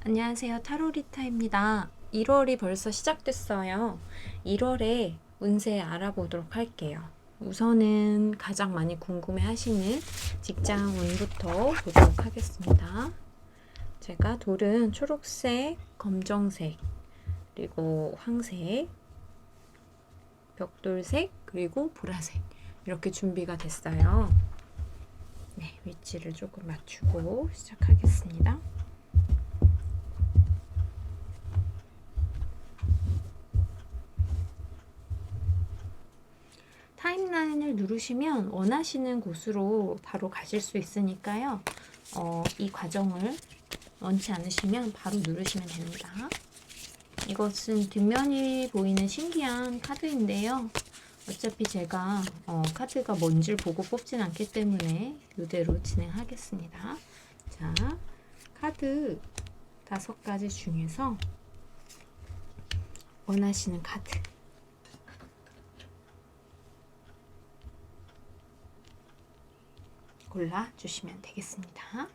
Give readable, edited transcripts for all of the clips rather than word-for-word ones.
안녕하세요. 타로리타입니다. 1월이 벌써 시작됐어요. 1월에 운세 알아보도록 할게요. 우선은 가장 많이 궁금해 하시는 직장 운부터 보도록 하겠습니다. 제가 돌은 초록색, 검정색, 그리고 황색, 벽돌색, 그리고 보라색 이렇게 준비가 됐어요. 네, 위치를 조금 맞추고 시작하겠습니다. 타임라인을 누르시면 원하시는 곳으로 바로 가실 수 있으니까요. 이 과정을 원치 않으시면 바로 누르시면 됩니다. 이것은 뒷면이 보이는 신기한 카드인데요. 어차피 제가 카드가 뭔지를 보고 뽑진 않기 때문에 이대로 진행하겠습니다. 자, 카드 5가지 중에서 원하시는 카드 골라주시면 되겠습니다.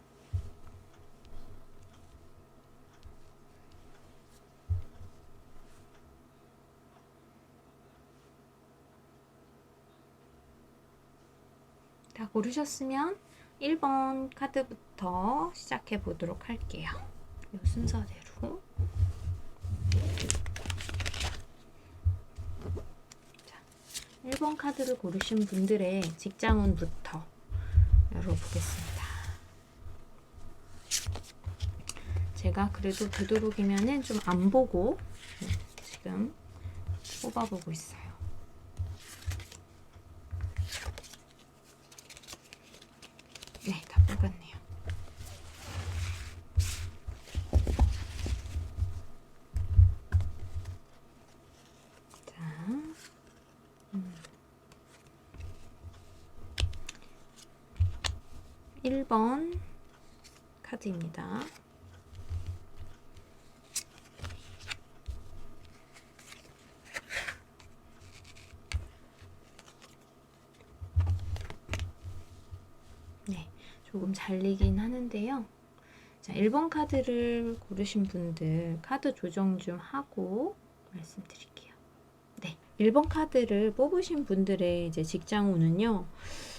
다 고르셨으면 1번 카드부터 시작해 보도록 할게요. 이 순서대로. 자, 1번 카드를 고르신 분들의 직장운부터 열어보겠습니다. 제가 그래도 되도록이면은 좀 안 보고 지금 뽑아보고 있어요. 네, 다 뽑았네요. 자, 1번 카드입니다. 네, 조금 잘리긴 하는데요. 자, 1번 카드를 고르신 분들 카드 조정 좀 하고 말씀드릴게요. 네, 1번 카드를 뽑으신 분들의 이제 직장운은요.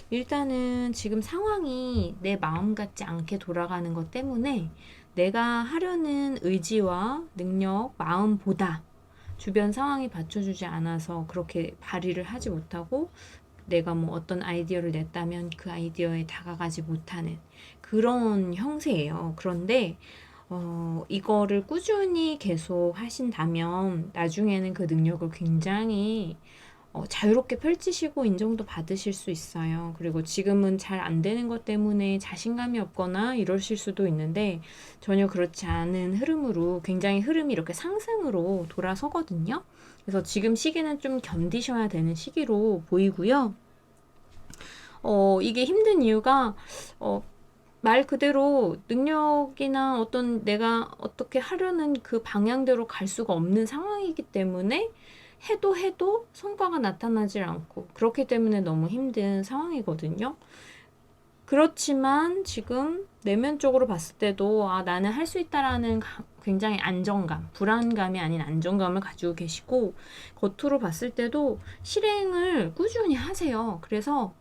일단은 지금 상황이 내 마음 같지 않게 돌아가는 것 때문에 내가 하려는 의지와 능력, 마음보다 주변 상황이 받쳐주지 않아서 그렇게 발휘를 하지 못하고 내가 뭐 어떤 아이디어를 냈다면 그 아이디어에 다가가지 못하는 그런 형세예요. 그런데 이거를 꾸준히 계속 하신다면 나중에는 그 능력을 굉장히 자유롭게 펼치시고 인정도 받으실 수 있어요. 그리고 지금은 잘 안 되는 것 때문에 자신감이 없거나 이러실 수도 있는데 전혀 그렇지 않은 흐름으로 굉장히 흐름이 이렇게 상승으로 돌아서거든요. 그래서 지금 시기는 좀 견디셔야 되는 시기로 보이고요. 이게 힘든 이유가 말 그대로 능력이나 어떤 내가 어떻게 하려는 그 방향대로 갈 수가 없는 상황이기 때문에 해도 성과가 나타나질 않고 그렇기 때문에 너무 힘든 상황이거든요. 그렇지만 지금 내면적으로 봤을 때도 나는 할 수 있다라는 굉장히 안정감, 불안감이 아닌 안정감을 가지고 계시고 겉으로 봤을 때도 실행을 꾸준히 하세요. 그래서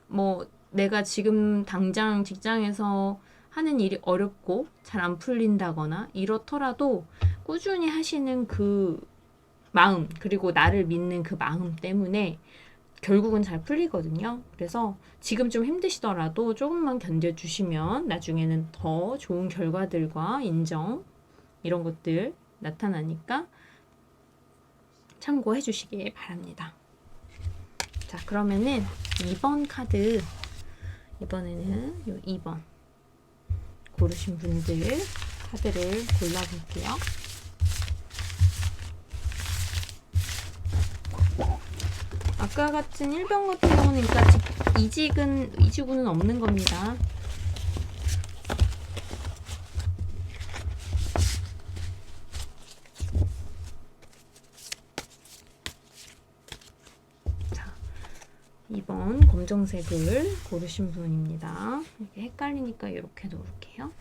뭐 내가 지금 당장 직장에서 하는 일이 어렵고 잘 안 풀린다거나 이렇더라도 꾸준히 하시는 그 마음, 그리고 나를 믿는 그 마음 때문에 결국은 잘 풀리거든요. 그래서 지금 좀 힘드시더라도 조금만 견뎌주시면 나중에는 더 좋은 결과들과 인정 이런 것들 나타나니까 참고해 주시길 바랍니다. 자, 그러면은 2번 카드, 이번에는 요 2번 고르신 분들 카드를 골라볼게요. 아까 같은 1번 같은 경우는 그러니까 이직은 없는 겁니다. 자, 2번 검정색을 고르신 분입니다. 이렇게 헷갈리니까 이렇게 놓을게요.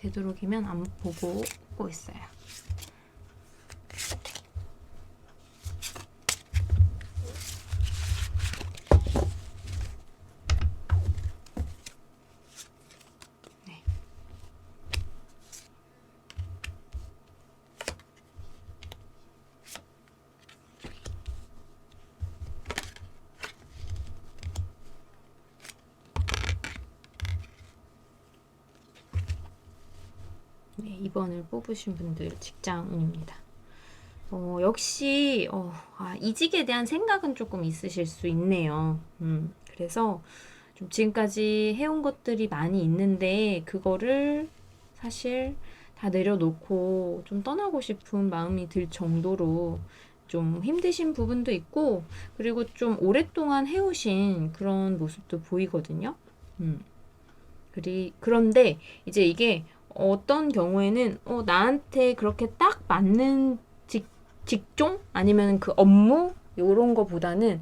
되도록이면 안 보고 뽑고 있어요. 네. 네, 2번을 뽑으신 분들 직장운입니다. 역시 이직에 대한 생각은 조금 있으실 수 있네요. 그래서 좀 지금까지 해온 것들이 많이 있는데 그거를 사실 다 내려놓고 좀 떠나고 싶은 마음이 들 정도로 좀 힘드신 부분도 있고, 그리고 좀 오랫동안 해오신 그런 모습도 보이거든요. 그런데 이제 이게 어떤 경우에는 나한테 그렇게 딱 맞는 직종 아니면 그 업무 요런 거보다는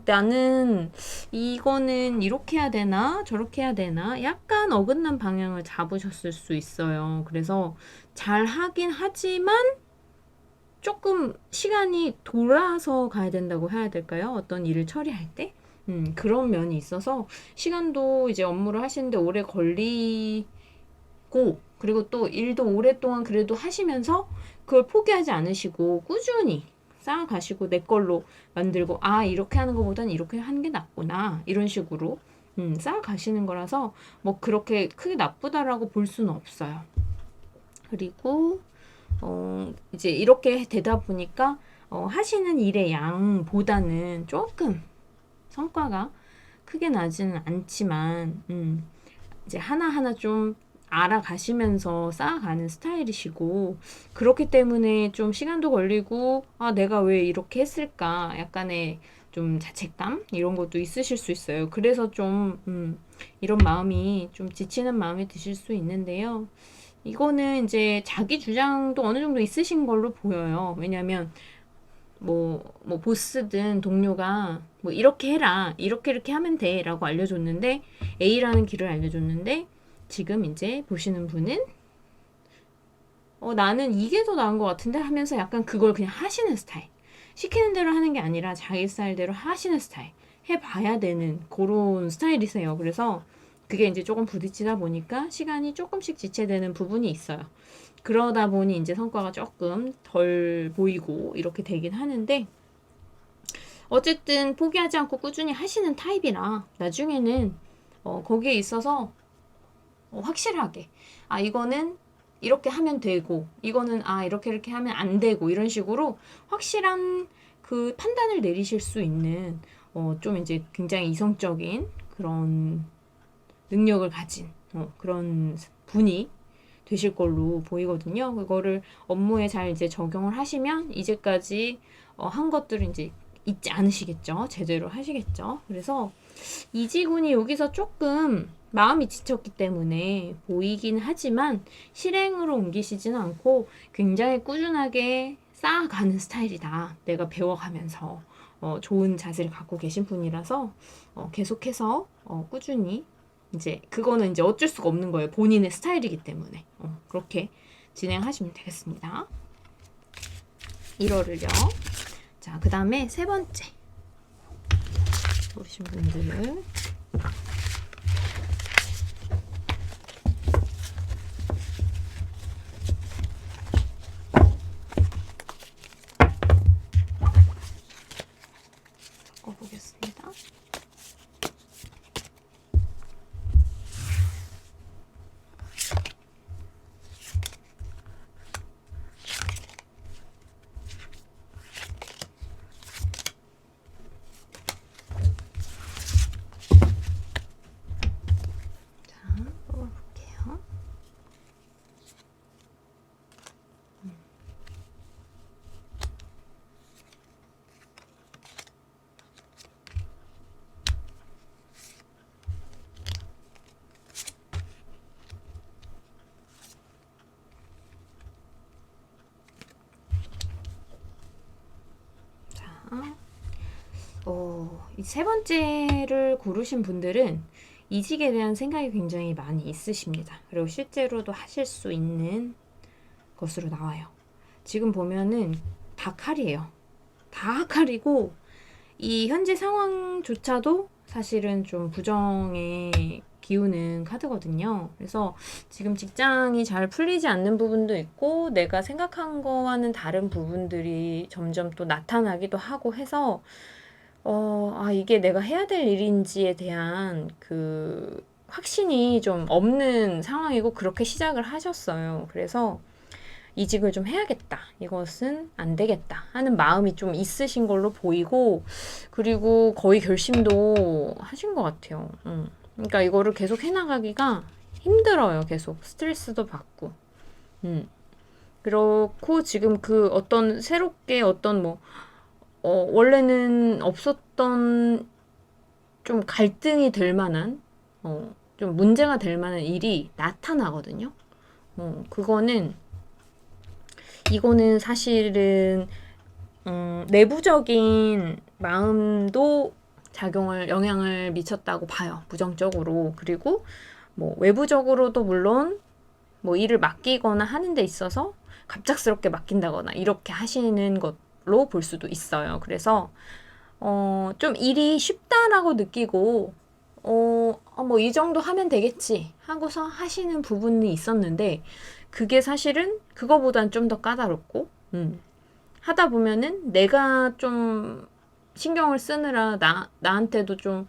나는 이거는 이렇게 해야 되나 저렇게 해야 되나 약간 어긋난 방향을 잡으셨을 수 있어요. 그래서 잘 하긴 하지만 조금 시간이 돌아서 가야 된다고 해야 될까요? 어떤 일을 처리할 때? 그런 면이 있어서 시간도 이제 업무를 하시는데 오래 걸리고, 그리고 또 일도 오랫동안 그래도 하시면서 그걸 포기하지 않으시고 꾸준히 쌓아가시고 내 걸로 만들고, 이렇게 하는 것보다는 이렇게 하는 게 낫구나, 이런 식으로 쌓아가시는 거라서 뭐 그렇게 크게 나쁘다라고 볼 수는 없어요. 그리고 이제 이렇게 되다 보니까 하시는 일의 양보다는 조금 성과가 크게 나지는 않지만 이제 하나하나 좀 알아가시면서 쌓아가는 스타일이시고, 그렇기 때문에 좀 시간도 걸리고 내가 왜 이렇게 했을까 약간의 좀 자책감 이런 것도 있으실 수 있어요. 그래서 좀 이런 마음이 좀 지치는 마음이 드실 수 있는데요. 이거는 이제 자기 주장도 어느 정도 있으신 걸로 보여요. 왜냐면 뭐 보스든 동료가 뭐 이렇게 해라, 이렇게 하면 돼 라고 알려줬는데, A라는 길을 알려줬는데, 지금 이제 보시는 분은 나는 이게 더 나은 것 같은데 하면서 약간 그걸 그냥 하시는 스타일, 시키는 대로 하는 게 아니라 자기 스타일대로 하시는 스타일, 해봐야 되는 그런 스타일이세요. 그래서 그게 이제 조금 부딪히다 보니까 시간이 조금씩 지체되는 부분이 있어요. 그러다 보니 이제 성과가 조금 덜 보이고 이렇게 되긴 하는데, 어쨌든 포기하지 않고 꾸준히 하시는 타입이라 나중에는 거기에 있어서 확실하게 이거는 이렇게 하면 되고 이거는 이렇게 하면 안 되고, 이런 식으로 확실한 그 판단을 내리실 수 있는 좀 이제 굉장히 이성적인 그런 능력을 가진 그런 분이 되실 걸로 보이거든요. 그거를 업무에 잘 이제 적용을 하시면 이제까지 한 것들을 이제 잊지 않으시겠죠. 제대로 하시겠죠. 그래서 이지군이 여기서 조금 마음이 지쳤기 때문에 보이긴 하지만 실행으로 옮기시지는 않고 굉장히 꾸준하게 쌓아가는 스타일이다. 내가 배워가면서 좋은 자세를 갖고 계신 분이라서 계속해서 꾸준히, 이제 그거는 이제 어쩔 수가 없는 거예요. 본인의 스타일이기 때문에 그렇게 진행하시면 되겠습니다. 1월을요. 자, 그 다음에 세 번째 보신 분들을 섞어보겠습니다. 뽑아볼게요. 자, 이 세 번째를 고르신 분들은 이직에 대한 생각이 굉장히 많이 있으십니다. 그리고 실제로도 하실 수 있는 것으로 나와요. 지금 보면은 다 칼이에요. 다 칼이고 이 현재 상황조차도 사실은 좀 부정에 기우는 카드거든요. 그래서 지금 직장이 잘 풀리지 않는 부분도 있고 내가 생각한 거와는 다른 부분들이 점점 또 나타나기도 하고 해서 이게 내가 해야 될 일인지에 대한 그 확신이 좀 없는 상황이고 그렇게 시작을 하셨어요. 그래서 이직을 좀 해야겠다. 이것은 안 되겠다. 하는 마음이 좀 있으신 걸로 보이고, 그리고 거의 결심도 하신 것 같아요. 그러니까 이거를 계속 해나가기가 힘들어요. 계속 스트레스도 받고. 그렇고 지금 그 어떤 새롭게 어떤 뭐 원래는 없었던 좀 갈등이 될 만한 좀 문제가 될 만한 일이 나타나거든요. 이거는 사실은 내부적인 마음도 영향을 미쳤다고 봐요. 부정적으로. 그리고 뭐 외부적으로도 물론 뭐 일을 맡기거나 하는 데 있어서 갑작스럽게 맡긴다거나 이렇게 하시는 것로 볼 수도 있어요. 그래서 좀 일이 쉽다라고 느끼고 뭐 이 정도 하면 되겠지 하고서 하시는 부분이 있었는데 그게 사실은 그거보단 좀 더 까다롭고 하다 보면은 내가 좀 신경을 쓰느라 나한테도 좀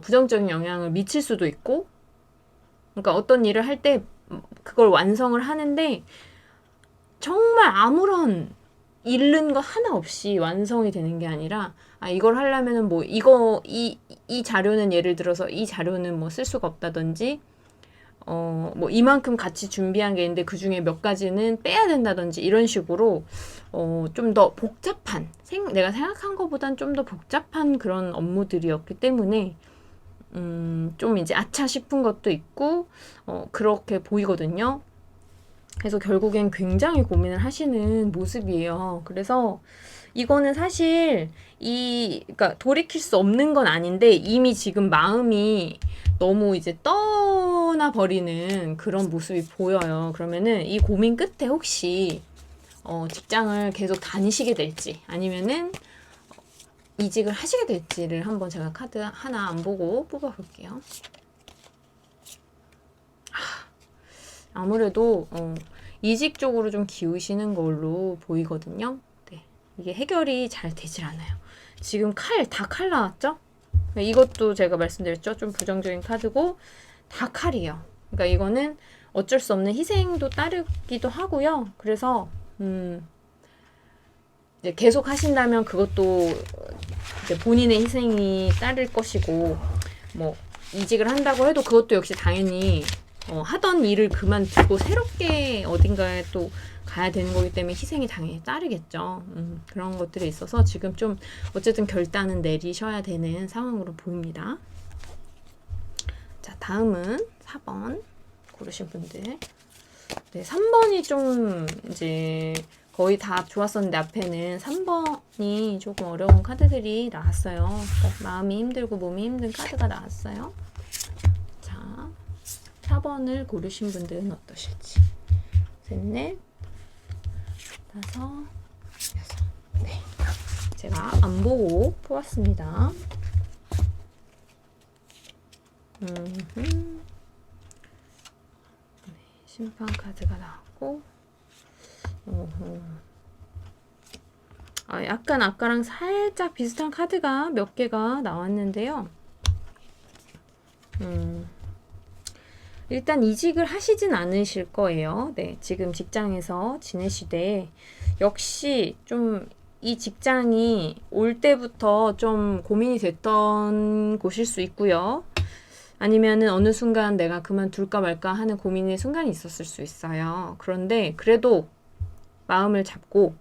부정적인 영향을 미칠 수도 있고 그러니까 어떤 일을 할 때 그걸 완성을 하는데 정말 아무런 잃는 거 하나 없이 완성이 되는 게 아니라 이걸 하려면은 뭐 이 자료는 예를 들어서 이 자료는 뭐 쓸 수가 없다든지 뭐 이만큼 같이 준비한 게 있는데 그 중에 몇 가지는 빼야 된다든지 이런 식으로 좀 더 복잡한 내가 생각한 것보단 좀 더 복잡한 그런 업무들이었기 때문에 좀 이제 아차 싶은 것도 있고 그렇게 보이거든요. 그래서 결국엔 굉장히 고민을 하시는 모습이에요. 그래서 이거는 사실 그러니까 돌이킬 수 없는 건 아닌데 이미 지금 마음이 너무 이제 떠나버리는 그런 모습이 보여요. 그러면은 이 고민 끝에 혹시 직장을 계속 다니시게 될지 아니면은 이직을 하시게 될지를 한번 제가 카드 하나 안 보고 뽑아볼게요. 아무래도 이직 쪽으로 좀 기우시는 걸로 보이거든요. 네, 이게 해결이 잘 되질 않아요. 지금 다 칼 나왔죠? 이것도 제가 말씀드렸죠. 좀 부정적인 카드고 다 칼이에요. 그러니까 이거는 어쩔 수 없는 희생도 따르기도 하고요. 그래서 이제 계속 하신다면 그것도 이제 본인의 희생이 따를 것이고 뭐 이직을 한다고 해도 그것도 역시 당연히 하던 일을 그만두고 새롭게 어딘가에 또 가야 되는 거기 때문에 희생이 당연히 따르겠죠. 그런 것들이 있어서 지금 좀 어쨌든 결단은 내리셔야 되는 상황으로 보입니다. 자, 다음은 4번 고르신 분들. 네, 3번이 좀 이제 거의 다 좋았었는데 앞에는 3번이 조금 어려운 카드들이 나왔어요. 그러니까 마음이 힘들고 몸이 힘든 카드가 나왔어요. 자, 4번을 고르신 분들은 어떠실지. 셋, 넷, 다섯, 여섯. 네. 제가 안 보고 뽑았습니다. 네, 심판 카드가 나왔고, 약간 아까랑 살짝 비슷한 카드가 몇 개가 나왔는데요. 일단 이직을 하시진 않으실 거예요. 네, 지금 직장에서 지내시되 역시 좀 이 직장이 올 때부터 좀 고민이 됐던 곳일 수 있고요. 아니면은 어느 순간 내가 그만둘까 말까 하는 고민의 순간이 있었을 수 있어요. 그런데 그래도 마음을 잡고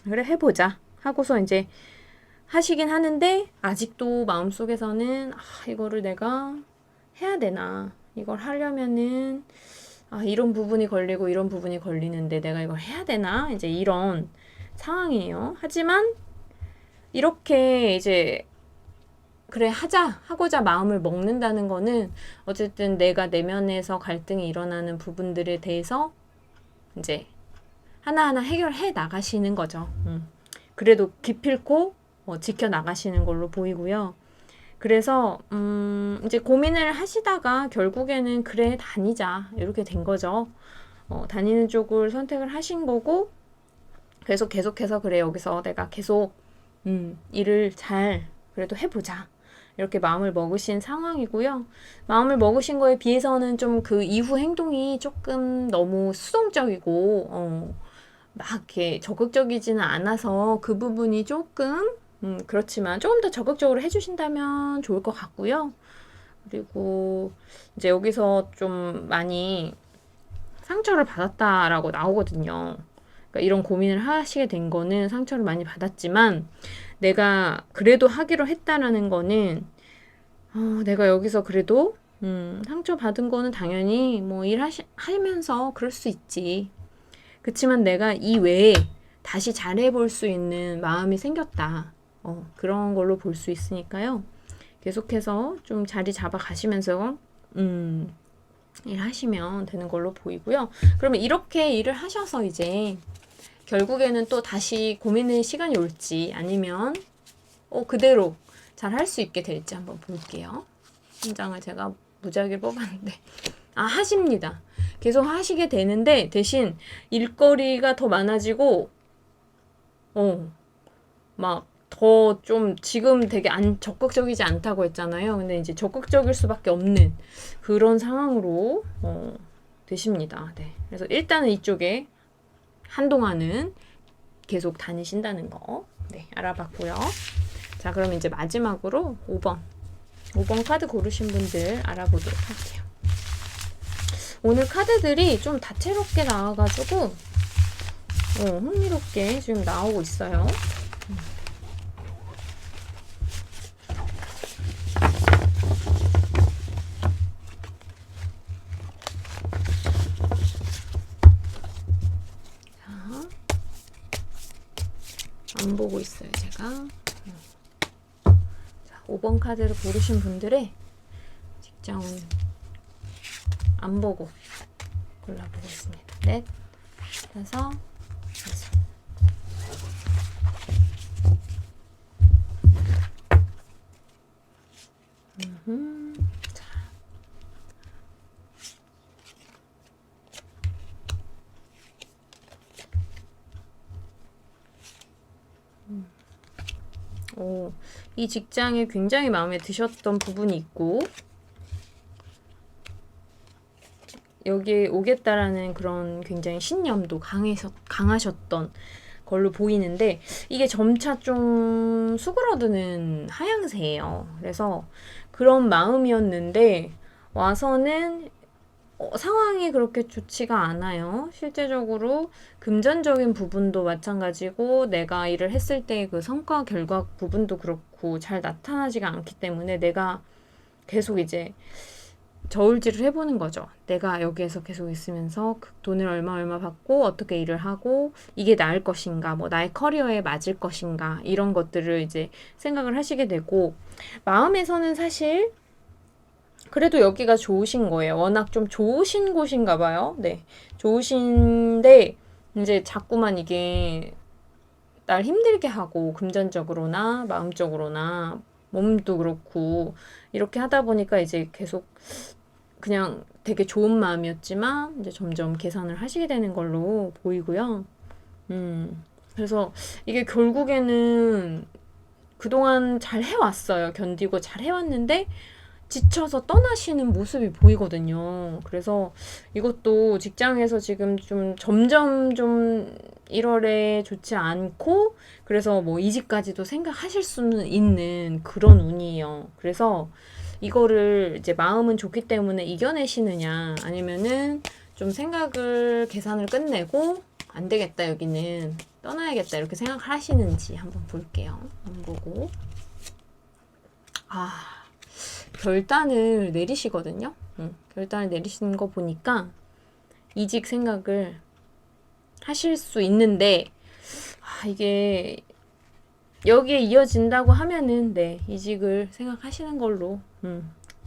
그래 해보자 하고서 이제 하시긴 하는데 아직도 마음속에서는 이거를 내가 해야 되나 이걸 하려면은 이런 부분이 걸리고 이런 부분이 걸리는데 내가 이걸 해야 되나 이제 이런 상황이에요. 하지만 이렇게 이제 그래 하고자 마음을 먹는다는 거는 어쨌든 내가 내면에서 갈등이 일어나는 부분들에 대해서 이제 하나하나 해결해 나가시는 거죠. 그래도 기필코 지켜 나가시는 걸로 보이고요. 그래서 이제 고민을 하시다가 결국에는 그래 다니자 이렇게 된 거죠. 다니는 쪽을 선택을 하신 거고, 그래서 계속해서 그래 여기서 내가 계속 일을 잘 그래도 해보자 이렇게 마음을 먹으신 상황이고요. 마음을 먹으신 거에 비해서는 좀 그 이후 행동이 조금 너무 수동적이고 막 이렇게 적극적이지는 않아서 그 부분이 조금 그렇지만 조금 더 적극적으로 해주신다면 좋을 것 같고요. 그리고 이제 여기서 좀 많이 상처를 받았다라고 나오거든요. 그러니까 이런 고민을 하시게 된 거는 상처를 많이 받았지만 내가 그래도 하기로 했다라는 거는 내가 여기서 그래도 상처 받은 거는 당연히 뭐 일하면서 그럴 수 있지. 그치만 내가 이 외에 다시 잘해볼 수 있는 마음이 생겼다. 그런 걸로 볼 수 있으니까요. 계속해서 좀 자리 잡아 가시면서 일하시면 되는 걸로 보이고요. 그러면 이렇게 일을 하셔서 이제 결국에는 또 다시 고민의 시간이 올지 아니면 그대로 잘 할 수 있게 될지 한번 볼게요. 한 장을 제가 무작위를 뽑았는데 하십니다. 계속 하시게 되는데 대신 일거리가 더 많아지고 막 더 좀 지금 되게 적극적이지 않다고 했잖아요. 근데 이제 적극적일 수밖에 없는 그런 상황으로 되십니다. 네. 그래서 일단은 이쪽에 한동안은 계속 다니신다는 거 알아봤고요. 자, 그럼 이제 마지막으로 5번 카드 고르신 분들 알아보도록 할게요. 오늘 카드들이 좀 다채롭게 나와가지고 흥미롭게 지금 나오고 있어요. 안 보고 있어요, 제가. 자, 5번 카드를 고르신 분들의 직장은 안 보고 골라보겠습니다. 넷, 다섯, 여섯. 자. 이 직장에 굉장히 마음에 드셨던 부분이 있고 여기에 오겠다라는 그런 굉장히 신념도 강하셨던 걸로 보이는데 이게 점차 좀 수그러드는 하향세예요. 그래서 그런 마음이었는데 와서는 상황이 그렇게 좋지가 않아요. 실제적으로 금전적인 부분도 마찬가지고 내가 일을 했을 때 그 성과 결과 부분도 그렇고 잘 나타나지가 않기 때문에 내가 계속 이제 저울질을 해보는 거죠. 내가 여기에서 계속 있으면서 그 돈을 얼마 받고 어떻게 일을 하고 이게 나을 것인가, 뭐 나의 커리어에 맞을 것인가 이런 것들을 이제 생각을 하시게 되고 마음에서는 사실 그래도 여기가 좋으신 거예요. 워낙 좀 좋으신 곳인가 봐요. 네. 좋으신데 이제 자꾸만 이게 날 힘들게 하고 금전적으로나 마음적으로나 몸도 그렇고 이렇게 하다 보니까 이제 계속 그냥 되게 좋은 마음이었지만 이제 점점 계산을 하시게 되는 걸로 보이고요. 그래서 이게 결국에는 그동안 잘 해왔어요. 견디고 잘 해왔는데 지쳐서 떠나시는 모습이 보이거든요. 그래서 이것도 직장에서 지금 좀 점점 좀 1월에 좋지 않고 그래서 뭐 이직까지도 생각하실 수는 있는 그런 운이에요. 그래서 이거를 이제 마음은 좋기 때문에 이겨내시느냐 아니면은 좀 생각을 계산을 끝내고 안 되겠다 여기는 떠나야겠다 이렇게 생각하시는지 한번 볼게요. 한번 보고 결단을 내리시거든요. 결단을 내리시는 거 보니까 이직 생각을 하실 수 있는데 이게 여기에 이어진다고 하면은 네, 이직을 생각하시는 걸로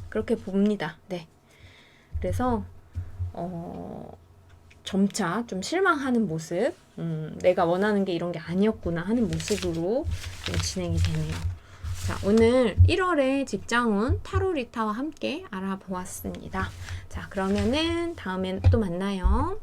그렇게 봅니다. 네. 그래서 점차 좀 실망하는 모습, 내가 원하는 게 이런 게 아니었구나 하는 모습으로 좀 진행이 되네요. 자, 오늘 1월의 직장운 타로 리타와 함께 알아보았습니다. 자, 그러면은 다음엔 또 만나요.